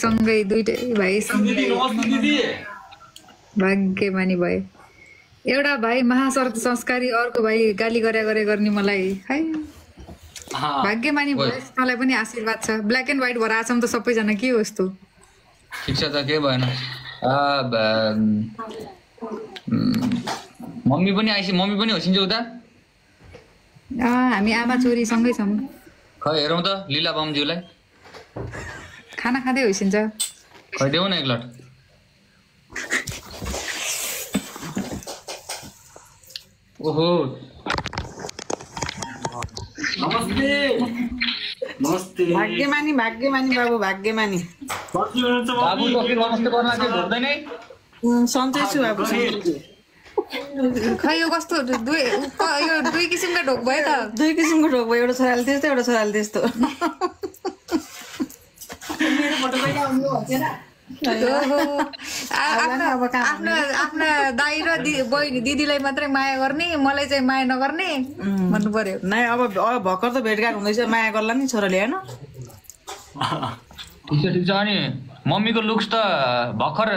सँगै दुईटै भाइ सँगै भाग्यमानी भए। एउटा भाइ संस्कारी, अर्को भाइ गाली गरे गर्ने मलाई है भाग्यमानी भयो। तँलाई पनि आशीर्वाद छ। ब्ल्याक एन्ड व्हाइट भएर आछौँ त सबैजना, के हो यस्तो? ठिक छ त, के भएन। मम्मी पनि होसिन्छ उता। हामी आमा छोरी सँगै छौँ। खै हेरौँ त लीला बमज्यूलाई खाना खाँदै होसिन्छ। खै देऊ न एक लट। ओहो नमस्ते भाग्यमानी बाबु, भाग्यमानी बाबु। नमस्ते गर्न चाहिँ ढोक्दैन है। सन्चै छु बाबु। खै यो कस्तो दुई किसिमको ढोक भयो त। दुई किसिमको ढोक भयो, एउटा छोराले त्यस्तो, एउटा छोराले त्यस्तो। आफ्ना दाइ र बहिनी दिदीलाई मात्रै माया गर्ने, मलाई चाहिँ माया नगर्ने भन्नु पर्यो। नै अब भर्खर त भेटघाट हुँदैछ, माया गर्ला नि छोराले होइन। ठिक छ। अनि मम्मीको लुक्स त भर्खर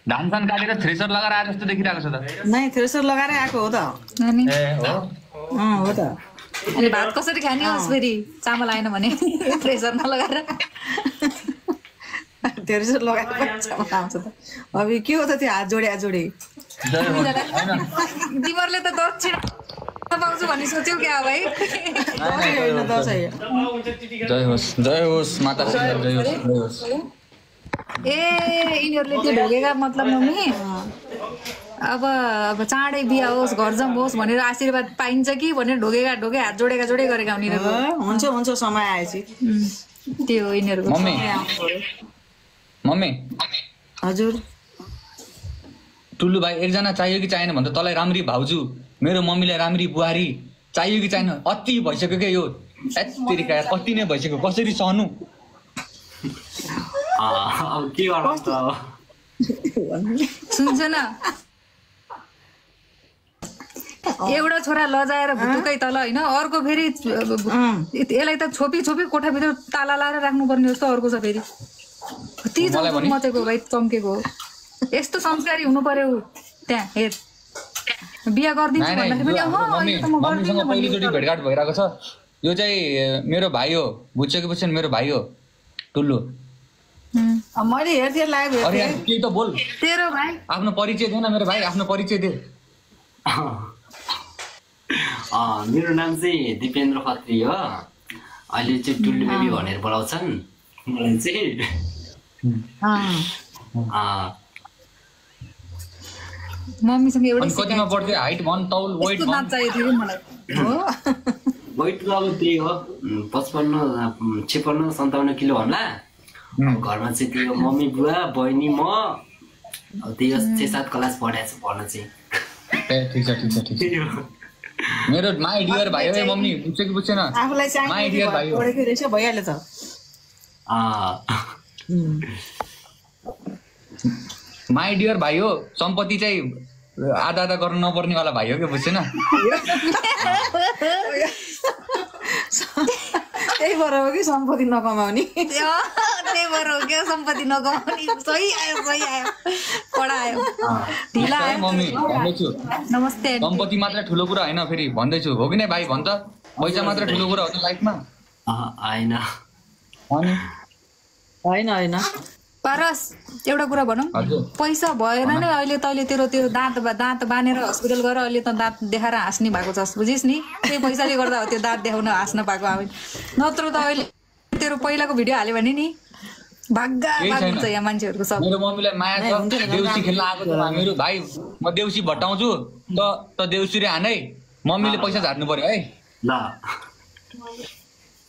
धान सान काटेर थ्रेसर लगाएर आए जस्तो देखिरहेको छ त। नै थ्रेसर लगाएरै आएको हो त। हो त। अनि भात कसरी खाने होस् फेरि चामल आएन भने थ्रेसर नलगाएर थ्रेसर लगाएर चामल आउँछ त। अब के हो त त्यो हात जोडे तिमीहरूले त दक्षिण पाउँछु भन्ने सोच्यौ क्या भाइ? जय होस् माता, जय होस्। यिनीहरूले त्यो ढोगेका मतलब मम्मी अब चाँडै बिहा होस्, घर जम होस् भनेर आशीर्वाद पाइन्छ कि भनेर ढोगे हात जोडेका गरेका उनीहरू। हुन्छ समय आएपछि त्यो यिनीहरूको। मम्मी हजुर टुल्लु भाइ एकजना चाहियो कि चाहिएन भन्छ। तँलाई राम्री भाउजू, मेरो मम्मीलाई राम्री बुहारी चाहियो कि चाहिएन? अति भइसक्यो क्या यो, कति नै भइसक्यो। कसरी सहनु? के गर्नु त अब? सुन्छ न, एउटा छोरा लजाएर भुटुकै तल होइन, अर्को फेरि यसलाई त छोपी कोठाभित्र ताला लाएर राख्नुपर्ने जस्तो अर्को छ फेरि। ती मचेको भाइ चम्केको। यस्तो संस्कारी हुनु पर्यो त्यहाँ। हेर बिहा गरिदिन्छु भन्दाखेरि पनि मम्मीसँग पहिलोचोटि भेटघाट भइरहेको छ। यो चाहिँ मेरो भाइ हो, बुझ्यो कि बुझ्छन्? मेरो भाइ हो टुल्लु। मैले हेर्थेँ लाइभ अरे के त बोल, तेरो भाइ आफ्नो परिचय दे न। मेरो भाइ आफ्नो परिचय दे। मेरो नाम चाहिँ दिपेन्द्र खत्री हो। अहिले चाहिँ टुल्लु बेबी भनेर बोलाउँछन् मलाई चाहिँ। मम्मीसँग एउटै कतिमा पढ्थ्यो? हाइट भन, तौल, वेट भन। वेट त अब त्यही हो 55, 56, 57 किलो होला। घरमा चाहिँ त्यो मम्मी बुवा बहिनी म त्यही 6-7 क्लास पढाएको छु पढ्न चाहिँ। ठिक छ। मेरो माई डियर भाइ हो मम्मी, बुझ्यो कि बुझ्छेन? आफूलाई माई डियर भाइ हो। भइहाल्यो त। माई डियर भाइ हो। सम्पत्ति चाहिँ आधा गर्नु नपर्नेवाला भाइ हो क्या, बुझ्छेन? त्यही भएर हो कि सम्पत्ति नकमाउने। त्यही भएर हो क्या सम्पत्ति नकमाउने। सही आयो पढायो ढिला आयो। मम्मी भन्दैछु नमस्ते। सम्पत्ति मात्र ठुलो कुरा होइन, फेरि भन्दैछु हो कि नै भाइ? भन्छ पैसा मात्र ठुलो कुरा हो त लाइफमा? होइन पारस एउटा कुरा भनौँ, पैसा भएन नै अहिले तैँले त्यो दाँत बानेर हस्पिटल गएर अहिले त दाँत देखाएर हाँस्ने भएको छस्, बुझिस् नि? त्यही पैसाले गर्दा हो त्यो दाँत देखाउन हाँस्न पाएको। हामी नत्र त अहिले तेरो पहिलाको भिडियो हाल्यो भने नि भाग्गा हुन्छ यहाँ मान्छेहरूको सब। मेरो मम्मीलाई माया छ, देउसी खेल्न आएको छ मेरो भाइ। म देउसी भट्टाउँछु त देउसी रे हानै। मम्मीले पैसा झार्नु पर्यो है। ल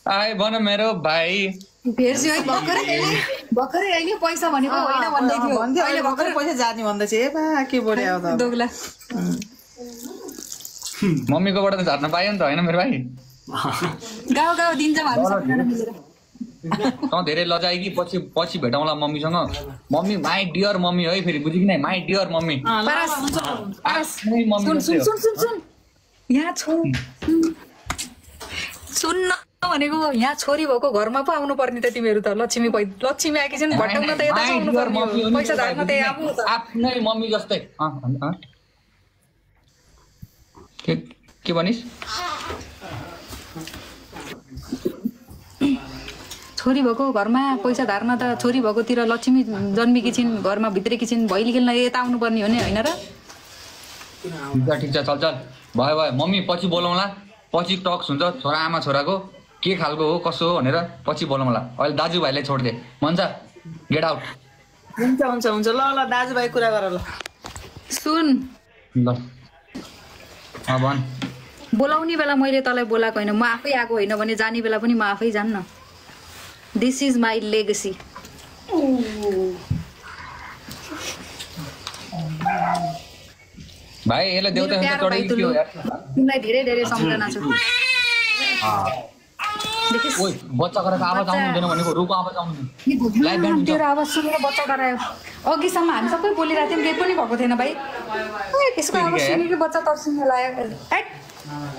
आए भन मेरो भाइ। फेरि है भर्खरै अहिले पैसा भनेको होइन भन्दै थियो। अहिले भर्खरै पैसा जाने भन्दैछ। ए बा के बोल्यो त दोगला। मम्मीकोबाट त झार्न पायो नि त होइन मेरो भाइ? गाउँ दिन्छौँ हामी सबैजना मिलेर। तँ धेरै लजाए कि पछि भेटौँला मम्मीसँग। मम्मी माई डियर मम्मी है, फेरि बुझ्यो कि नै? My dear mummy. सुन यहाँ छौ सुन्न भनेको यहाँ छोरी भएको घरमा पो आउनु पर्ने त तिमीहरू त लक्ष्मी आएकी छिन् भटाउन त यता आउनु पर्ने हो पैसा धार्न त यहाँ आउनु त आफ्नै मम्मी जस्तै के भनिस् छोरी भएको घरमा पैसा धार्न त छोरी भएकोतिर लक्ष्मी जन्मेकी छिन् घरमा भित्रेकी छिन् भैली खेल्न यता आउनु पर्ने हो नि होइन र ठिक छ चल चल भयो भयो मम्मी पछि बोलाउँला पछि टक्स हुन्छ छोरा आमा छोराको के खालको हो कसो हो भनेर पछि बोलाउँला अहिले दाजुभाइलाई छोडिदे भन्छ गेट आउट हुन्छ हुन्छ हुन्छ ल ल दाजुभाइ कुरा गर ल सुन ल भन् बोलाउने बेला मैले तँलाई बोलाएको होइन म आफै आएको होइन भने जाने बेला पनि म आफै जान्न दिस इज माई लेगेसी भाइ यसलाई देउता तिमीलाई धेरै धेरै सम्झना छु ओइ बच्चा गरेको आवाज आउनु हुँदैन भनेको रुको आवाज आउनु तेरो आवाज सुनेर बच्चा डरायो अघिसम्म हामी सबै बोलिरहेको थियौँ केही पनि भएको थिएन भाइ यसको आवाज सुनेर बच्चा तर्सिन लाग्यो एट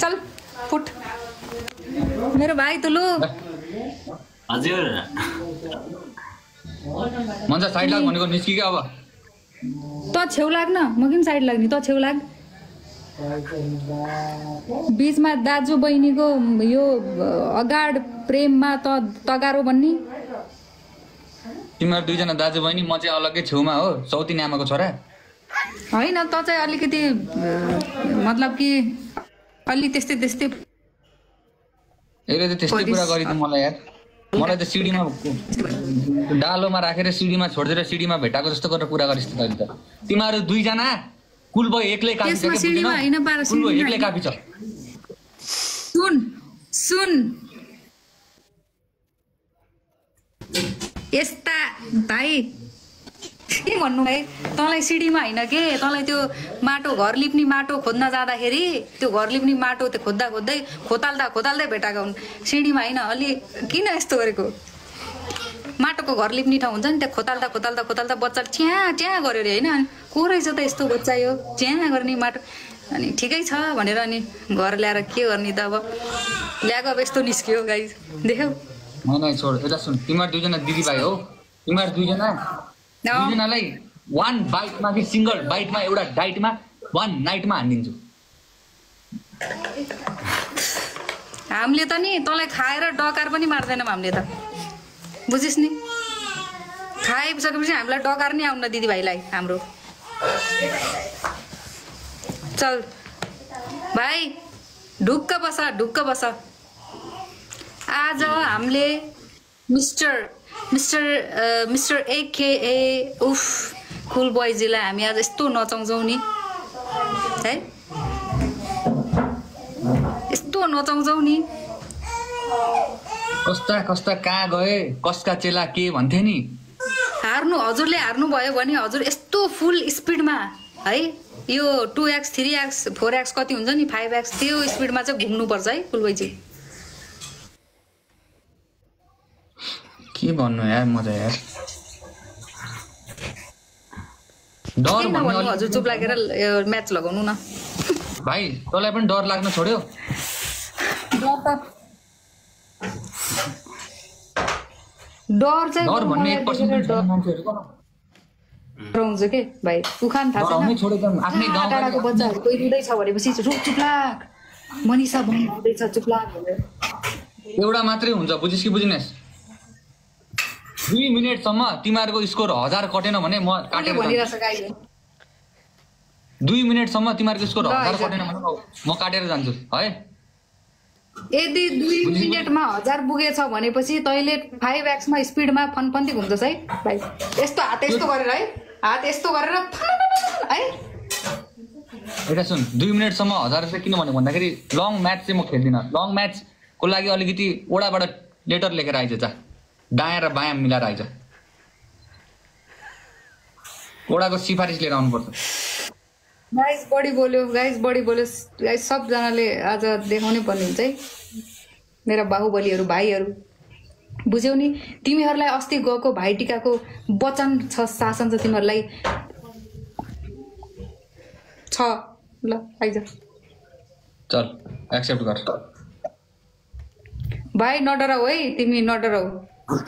चल फुट मेरो भाइ तुलु हजुर भन्छ साइड लाग भनेको निस्किक्यो अब त छेउ लाग्न म किन साइड लाग्ने त छेउ लाग बीचमा दाजु बहिनीको यो अगाड प्रेममा तगारो भन्ने तिमीहरू दुईजना दाजु बहिनी म चाहिँ अलग्गै छेउमा हो सौतिनी आमाको छोरा होइन त चाहिँ अलिकति मतलब कि अलि त्यस्तै यसले त त्यस्तै कुरा गरिदिनु मलाई यार मलाई त सिडीमा डालोमा राखेर सिडीमा छोडिदिएर सिडीमा भेटाएको जस्तो गरेर कुरा गरिस् त अहिले त तिमीहरू दुईजना कुल भयो एक्लै काफी छ कुल भयो एक्लै काफी छ सुन यस्ता भाइ के भन्नु भाइ तँलाई सिडीमा होइन के तँलाई त्यो माटो घर लिप्ने माटो खोज्न जाँदाखेरि त्यो घर लिप्ने माटो त्यो खोज्दै खोताल्दै भेटाएको हुन् सिडीमा होइन अलि किन यस्तो गरेको माटोको घर लिप्ने ठाउँ हुन्छ नि त्यहाँ खोताल्दा बच्चा च्याँ गऱ्यो अरे होइन अनि को रहेछ त यस्तो बच्चा यो च्याँ गर्ने माटो अनि ठिकै छ भनेर अनि घर ल्याएर के गर्ने त अब ल्याएको अब यस्तो निस्क्यो गाई देख्यौ होइन छोड यता सुन तिमीहरू दुईजना दिदीभाइ हो तिमीहरू दुईजनालाई वान बाइटमा कि सिङ्गल बाइटमा एउटा डाइटमा वान नाइटमा हानिदिन्छु हामीले त नि तँलाई खाएर डकार पनि मार्दैनौँ हामीले त बुझिस् नि खाइसकेपछि हामीलाई डकार नि आउन दिदीभाइलाई हाम्रो चल भाइ ढुक्क बस आज हामीले मिस्टर एकेए उफ कुल बोइजीलाई हामी आज यस्तो नचाउँछौँ नि है यस्तो नचाउँछौँ नि कस्ता कहाँ गए कसका चेला के भन्थे नि हजुरले हार्नु भयो भने हजुर यस्तो फुल स्पिडमा है यो 2x 3x 4x कति हुन्छ नि 5x त्यो स्पिडमा चाहिँ घुम्नुपर्छ है कुलबाईजी के भन्नु यार म त यार डर भन्नु हजुर चुप लागेर म्याच लगाउनु न भाइ तँलाई पनि डर लाग्न छोड्यो डर चाहिँ डर भन्ने 1% मान्छेहरुको हुन्छ के भाइ उखान थाहा छैन आफ्नै गाउँको बच्चाहरु कोही रुँदैछ भनेपछि चुप लाग मनिषा भन्दैछ चुप लाग भनेर एउटा मात्रै हुन्छ बुझिस् कि बुझिनस् 2 मिनेटसम्म तिमीहरूको स्कोर 1000 कटेन भने म काटेर जान्छु 2 मिनेटसम्म तिमीहरूको स्कोर 1000 कटेन भने म काटेर जान्छु है यदि 2 मिनेटमा 1000 पुगेछ भनेपछि तैले 5x मा स्पिडमा फनफन्ती घुम्छस् है भाइ यस्तो हात यस्तो गरेर है हात यस्तो गरेर है एउटा सुन 2 मिनेटसम्म 1000 चाहिँ किन भनेको भन्दाखेरि लङ म्याच चाहिँ म खेल्दिन लङ म्याचको लागि अलिकति ओडाबाट लेटर लेखेर आइज जा दायाँ र बायाँ मिलाएर आइज ओडाको सिफारिस लिएर आउनुपर्छ गाइस बडी बोल्यो गाइस सबजनाले आज देखाउनै पर्ने हुन्छ है मेरा बाहुबलीहरू भाइहरू बुझ्यौ नि तिमीहरूलाई अस्ति गएको भाइटिकाको वचन छ शासन छ तिमीहरूलाई छ ल आइज चल एक्सेप्ट गर भाइ नडराउ है तिमी नडराउ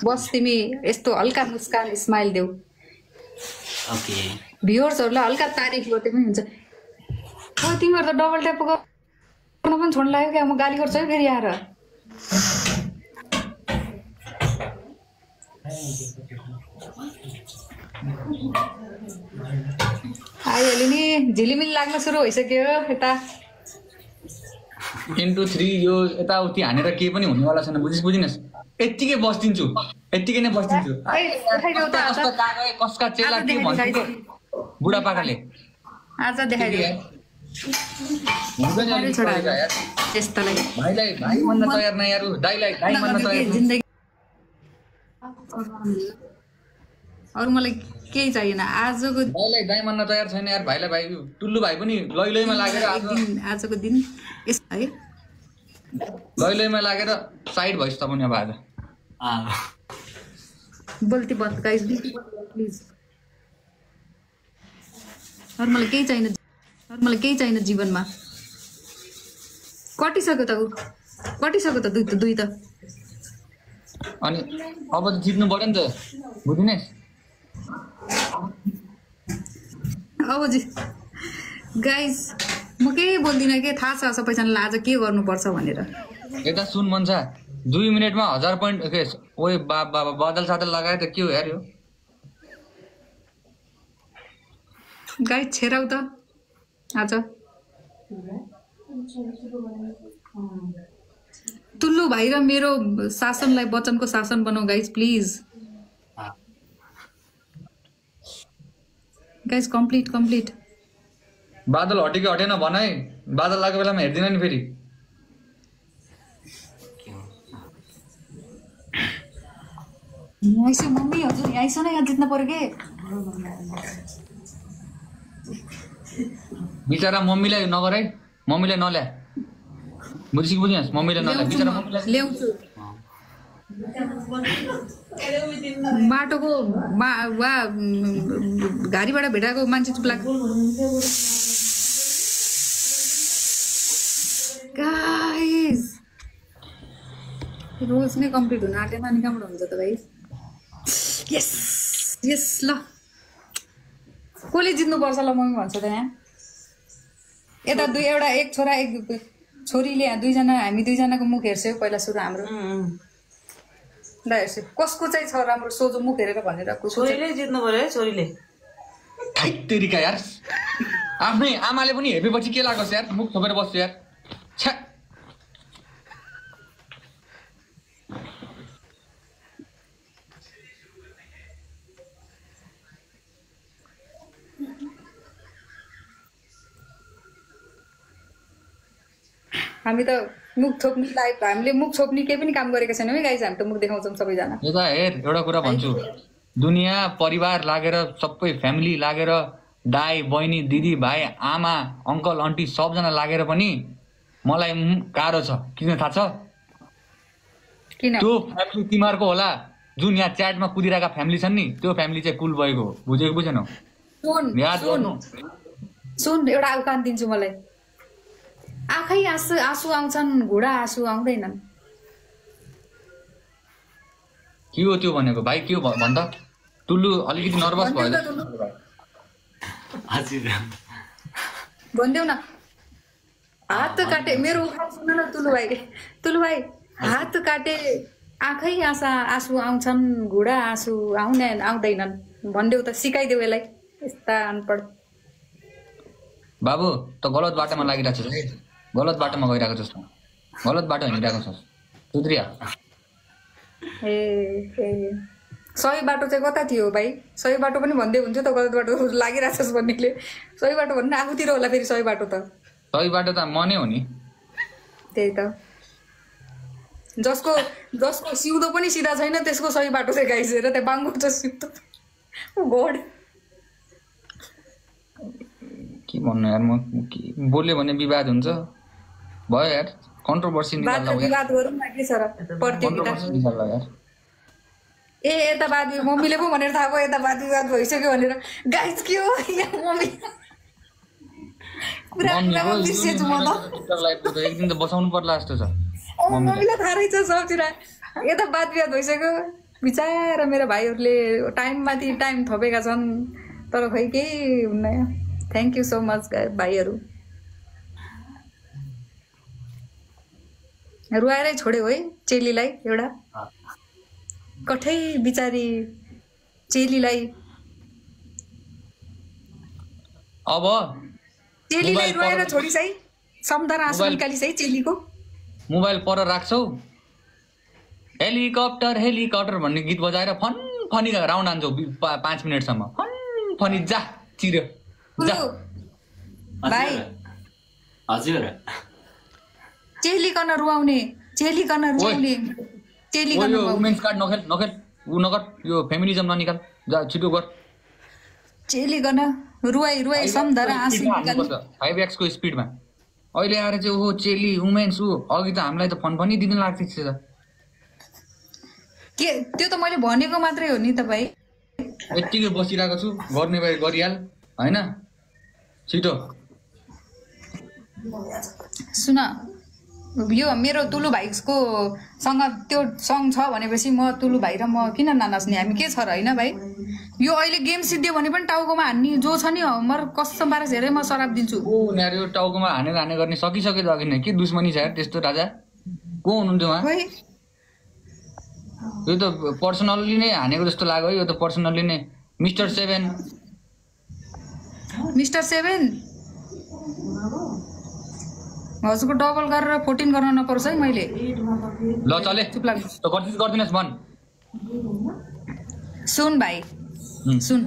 बस तिमी यस्तो हल्का मुस्कान स्माइल देऊ ओके भ्युअर्सहरूलाई हल्का तारिफ गर्दै पनि हुन्छ ओ तिमीहरू त डबल ट्याप गर्न पनि छोड्नु लाग्यो क्या म गाली गर्छु है फेरि आएर आइहाल्यो नि झिलिमिली लाग्न सुरु भइसक्यो यता इन्टु 3 यो यताउति हानेर केही पनि हुनेवाला छैन बुझिनस् यत्तिकै बस्दिन्छु यत्तिकै नै बस्दिन्छु कसका चेला के भन्छ बुढापाकाले आज देखाइदियो त्यस्तोलाई भाइलाई भाइ भन्न तयार न यार दाइलाई दाइ भन्न तयार जिन्दगी अरू मलाई केही चाहिएन आजको भाइलाई दाइ भन्न तयार छैन यार भाइलाई भाइ टुल्लु भाइ पनि लैलैमा लागेर आजको दिन है लैलैमा लागेर साइड भइस् त पनि अब आज बोल्ती बन्द गाइस प्लिज अरू मलाई केही चाहिएन जीवनमा कटिसक्यो त दुई त अनि अब त जित्नु पर्यो नि त बुझिनस् अब गाइस म केही बोल्दिनँ के थाहा छ सबैजनालाई आज के गर्नुपर्छ भनेर यता सुन मन छ 2 मिनेटमा 1000 पोइन्ट के ओए बाबा बदल सादल लगाए त के हो यार यो गाइस छेराउ त आज तुल्लु भाइ र मेरो शासनलाई वचनको शासन बनाऊ गाइस प्लिज गाइस कम्प्लिट बादल हटेको हटेन भन है बादल लागेको बेलामा हेर्दिन नि फेरि आइसो मम्मी हजुर आइसो न यहाँ जित्न पर्यो के बिचारा मम्मीलाई नगर है मम्मीलाई नल्या बुझिनस् मम्मीलाई नल्या बिचारा मम्मीलाई ल्याउँछु बाटोको वा गाडीबाट भेटाएको मान्छे चुप लाग्छ गाइस रोज नै कम्प्लिट हुन आँटेन अनि कहाँबाट हुन्छ त भाइ यस ल कसले जित्नुपर्छ ल मम्मी भन्छ त यहाँ यता एउटा एक छोरा एक छोरीले दुईजना हामी दुईजनाको मुख हेर्छौँ पहिला सुरु हाम्रो ल हेर्छु कसको चाहिँ छ राम्रो सोझो मुख हेरेर भनेर छोरीले जित्नु पर्यो है छोरीले तरिका यार आफ्नै आमाले पनि हेपेपछि के लाग्छ यार मुख छोपेर बस्छु यार छ्या हामी त मुख छोप्ने लाइफ हामीले मुख छोप्ने केही पनि काम गरेका छैनौँ है गाइस हामी त मुख देखाउँछौँ सबैजना यता हेर एउटा कुरा भन्छु दुनियाँ परिवार लागेर सबै फ्यामिली लागेर दाइ बहिनी दिदी भाइ आमा अङ्कल आन्टी सबजना लागेर पनि मलाई गाह्रो छ किन थाहा छ किन त्यो फ्यामिली तिमीहरूको होला जुन यहाँ च्याटमा कुदिरहेका फ्यामिली छन् नि त्यो फ्यामिली चाहिँ कुल भएको हो बुझेको बुझेनौ सुन एउटा आउकान दिन्छु मलाई आँखै आँसु आउँछन् घुँडा आँसु आउँदैनन् के हो त्यो भनेको भाइ के हो भन्दा टुल्लु अलिकति नर्भस भयो भनिदेऊ न हात काटे मेरो उखान सुन न तुलु भाइ हात काटे आँखै आँसु आउँछन् घुँडा आँसु आउँदैनन् भनिदेऊ त सिकाइदेऊ यसलाई यस्ता अनपढ बाबु त गलत बाटोमा लागिरहेको छ है गलत बाटोमा गइरहेको छस् गलत बाटो हिँडिरहेको छस् सुध्रिया ए सही बाटो चाहिँ कता थियो भाइ सही बाटो पनि भन्दै हुन्छ त गलत बाटो लागिरहेको छस् भन्नेले सही बाटो भन्नु आफूतिर होला फेरि सही बाटो त सही बाटो त म नै हो नि त्यही त जसको सिउँदो पनि सिधा छैन त्यसको सही बाटो चाहिँ गाइसेर त्यहाँ बाङ्गो छ सिउँदो घोड के भन्नु यार म बोल्यो भने विवाद हुन्छ भयो यार कन्ट्रोभर्सी निकाल्नु विवाद गरौँ न के छ र प्रतियोगिता यार ए यता वाद मम्मीले पो भनेर थाहा भयो यता वाद विवाद भइसक्यो भनेर गाइस के हो मम्मी एक दिन त बसाउनु पर्ला जस्तो छ मम्मीलाई थाहा रहेछ सब्जीलाई यता बात बिहात भइसक्यो बिचारा मेरो भाइहरूले टाइममाथि टाइम थपेका छन् तर खै केही हुन्न थ्याङ्क यू सो मच भाइहरू रुवाएरै छोड्यो है चेलीलाई एउटा कठै बिचारी चेलीलाई अब चेलीलाई रुवाएर छोडिस है सम्झना आँसु निकालिस है चेलीको मोबाइल पर राख्छौ हेलिकप्टर हेलिकप्टर भन्ने गीत बजाएर फन फनी राउन्ड हान्छौ 5 मिनटसम्म फन फनी जा चिर्यो जा भाइ हजुर चेलीकन रुवाउने चेलीकन रुवाउने चेलीकन यो वुमेन्स कार्ड नखेल नखेल उ नगर यो फेमिनिजम ननिकाल जा छिटो गर चेलीकन रुवाई रुवाई सम्झना आँसु निकाल्नु 5x को स्पिडमा अहिले आएर चाहिँ ओहो चेली वुमेन्स उ अघि त हामीलाई त फन पनि दिन लाग्थ्यो त के त्यो त मैले भनेको मात्रै हो नि तपाईँ यतिकै बसिरहेको छु गर्ने भए गरिहाल हैन छिटो सुन यो मेरो तुलु भाइको सँग त्यो सङ छ भनेपछि म तुलु भाइ र म किन ननाच्ने हामी के छ र होइन भाइ यो अहिले गेम सिद्धियो भने पनि टाउकोमा हान्ने जो छ नि मर कसम पारेर हेरे म शराब दिन्छु ओ यार यो टाउकोमा हाने गर्ने सकिसक्यो त अघि नै के दुश्मनी छ यार त्यस्तो राजा को हुनुहुन्थ्यो उहाँ यो त पर्सनल्ली नै हानेको जस्तो लाग्यो यो त पर्सनल्ली नै मिस्टर 7 हजुरको डबल गरेर 14 गर्न नपर्छ है मैले ल चले चुप लाग्नु त गर्दिनस् भन सुन भाइ सुन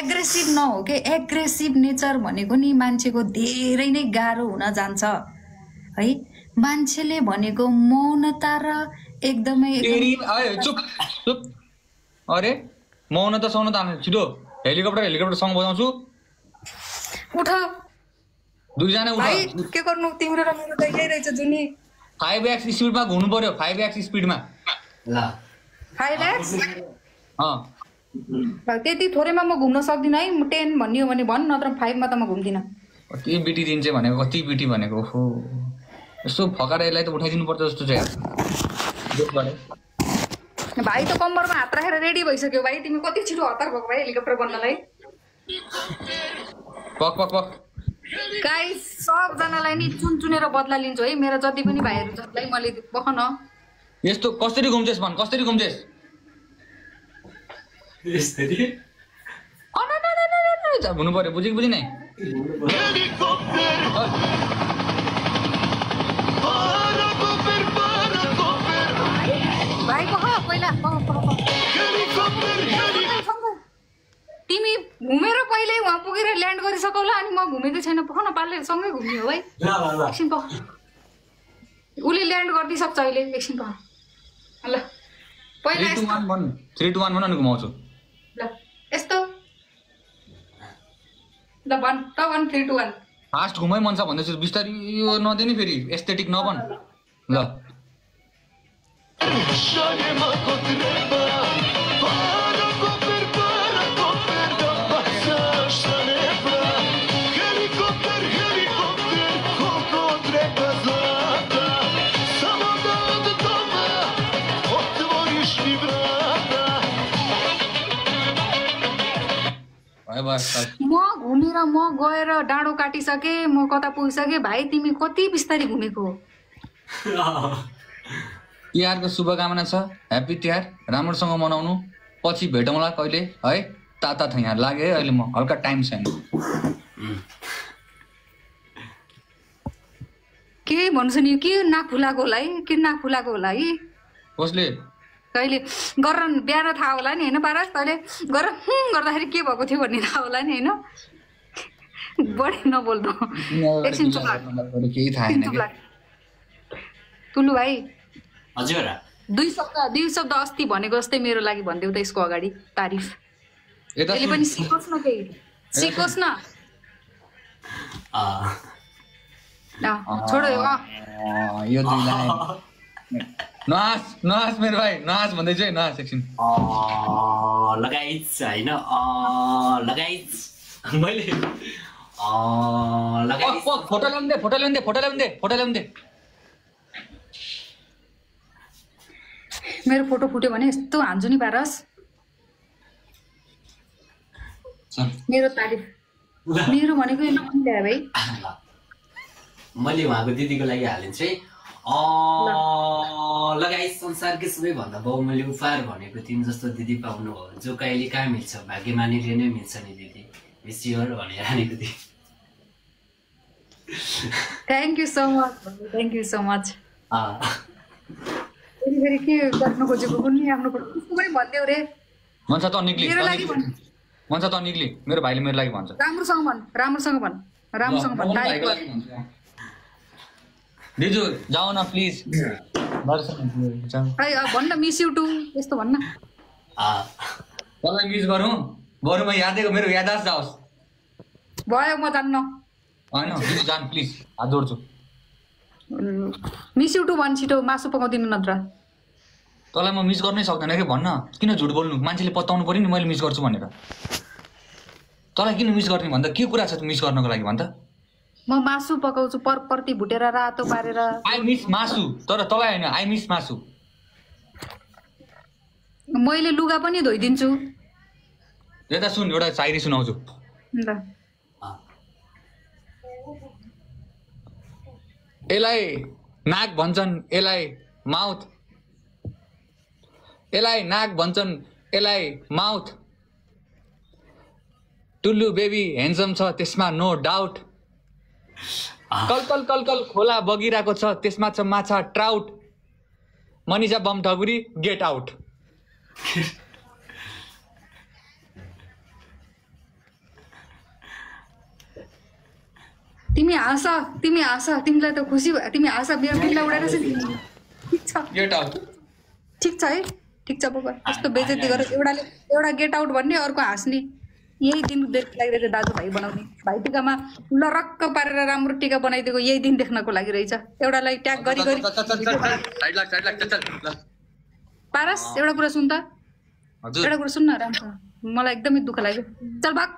एग्रेसिभ नहो के एग्रेसिभ नेचर भनेको नि मान्छेको धेरै नै गाह्रो हुन जान्छ है मान्छेले भनेको मौनता र एकदमै चुप चुप अरे मौनता सौनता छिटो हेलिकप्टर सँग बजाउँछु उठ दुईजना उठ भाइ के गर्नु तिम्रो र मेरो त यही रहेछ जुनी 5x स्पिडमा घुम्नु पर्यो 5x स्पिडमा ल 5x अँ त्यति थोरैमा म घुम्न सक्दिनँ है 10 भन्ने हो भने भन् नत्र 5 मा त म घुम्दिनँ कति बिटी दिन्छ भनेको कति बिटी भनेको ओहो यसो फकाएर यसलाई त उठाइदिनु पर्छ जस्तो छ यार भाइ त कम्मरमा हात राखेर रेडी भइसक्यो भाइ तिमी कति छिटो हतार भएको भाइ हेलिकप्टर बन्नलाई पक पक पक गाइस सबजनालाई नि चुनेर बदला लिन्छु है मेरो जति पनि भाइहरू जसलाई मैले पखन यस्तो कसरी घुम्छेस भन कसरी घुम्छेस यसरी हुनु पर्यो बुझेको बुझिनै भाइ कह पहिला तिमी घुमेर पहिले वहाँ पुगेर ल्यान्ड गरिसकौला अनि म घुमेको छैन पख पाले सँगै घुम्ने हो है एकछिन पख उसले ल्यान्ड गरिदिइसक्छ अहिले एकछिन पख ल पहिला 3 2 1 भन अनि घुमाउँछु ल यस्तो ल भन त भन 3 2 1 फास्ट घुमाइ मन छ भन्दैछु बिस्तारै यो नदिने फेरि एस्थेटिक नभन ल म घुमेर म गएर डाँडो काटिसके म कता पुगिसके भाइ तिमी कति बिस्तारै घुमेको तिहारको शुभकामना छ ह्याप्पी तिहार राम्रोसँग मनाउनु पछि भेटौँला कहिले है ताता थ यहाँ लाग्यो अहिले म हल्का टाइम छैन के भन्छु नि के नाक फुलाएको होला है के नाक फुलाएको होला है कसले कहिले गरेर बिहान थाहा होला नि होइन पारस तैँले गरेर गर्दाखेरि के भएको थियो भन्ने थाहा होला नि होइन बढी नबोल्दो एकछिन चुप लाग तुलु भाइ हजुर दुई शब्द अस्ति भनेको जस्तै मेरो लागि भनिदेऊ त यसको अगाडि तारिफ यसले पनि सिकोस् न केही सिकोस् न छोडो यो नहास मेरो भाइ नहास भन्दैछु है नहास एकछिन लगाइज होइन लगाइज मैले फोटो ल्याउँदै मेरो फोटो फुट्यो भने यस्तो हान्छु नि पारस मेरो तारिफ मेरो भनेको यो ल्या भाइ मैले उहाँको दिदीको लागि हालिदिन्छु है लगाई संसारकै सबैभन्दा बहुमूल्य उपहार भनेको तिमी जस्तो दिदी पाउनु हो जो कहिले कहाँ मिल्छ भाग्यमानीले नै मिल्छ नि दिदी विसियर भनेर हानेको थिएँ थ्याङ्क यू सो मच फेरि के गर्न खोजेको कुनै आफ्नो पनि भनिदेऊ रे मन छ त निक्ली मेरो भाइले मेरो लागि भन्छ राम्रोसँग भन दिजु जाऊ न प्लिज भन्न मिस यु टु यस्तो भन्न तँलाई मिस गरौँ बरुमा यादेको मेरो यादास जाओस् भयो म जान्न होइन जान प्लिज हात जोड्छु मिस यु टु भन् छिटो मासु पकाउदिनु नत्र तँलाई म मिस गर्नै सक्दैन कि भन्न किन झुट बोल्नु मान्छेले पत्ताउनु पर्यो नि मैले मिस गर्छु भनेर तँलाई किन मिस गर्ने भन्दा के कुरा छ मिस गर्नको लागि भन्दा म मासु पकाउँछु परपर्ती भुटेर रातो पारेर आई मिस मासु तर तँलाई होइन आई मिस मासु मैले लुगा पनि धोइदिन्छु यता सुन एउटा शायरी सुनाउँछु ल यसलाई नाक भन्छन् यसलाई माउथ यसलाई नाक भन्छन् यसलाई माउथ टुल्लु बेबी ह्यान्डसम छ त्यसमा नो डाउट कलकल कलकल खोला बगिरहेको छ त्यसमा छ माछा trout Manisha Bam Thaguri get out तिमी हाँस तिमीलाई त खुसी भयो तिमी हाँस मेरो बिल्ला उडाएर ठिक छ है ठिक छ बाबा यस्तो बेइज्जती गरेर एउटा गेट आउट भन्ने अर्को हाँस्ने यही दिन लागिरहेछ दाजुभाइ बनाउने भाइ टिकामा लरक्क पारेर राम्रो टिका बनाइदिएको यही दिन देख्नको लागि रहेछ एउटालाई ट्याग गरी पारस एउटा कुरा सुन त एउटा कुरा सुन न राम्रो मलाई एकदमै दुःख लाग्यो चल भाग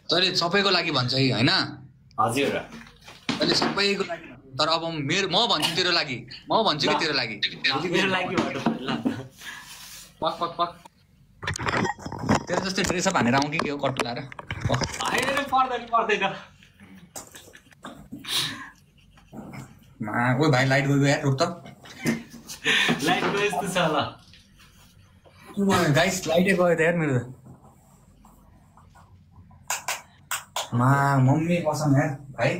तैँले सबैको लागि भन्छ है होइन हजुर तैँले सबैको लागि तर अब म भन्छु तेरो लागि म भन्छु कि तेरो लागि मेरो लागि पक तेरो जस्तै ड्रेसअप हानेर आउँ कि के हो कट्टु लाएर पर्दैन ओ भाइ लाइट गयो यार रुक त लाइट गयो यस्तो छ ल गाइस लाइटै गयो त यार मेरो मम्मी कसम यार भाइ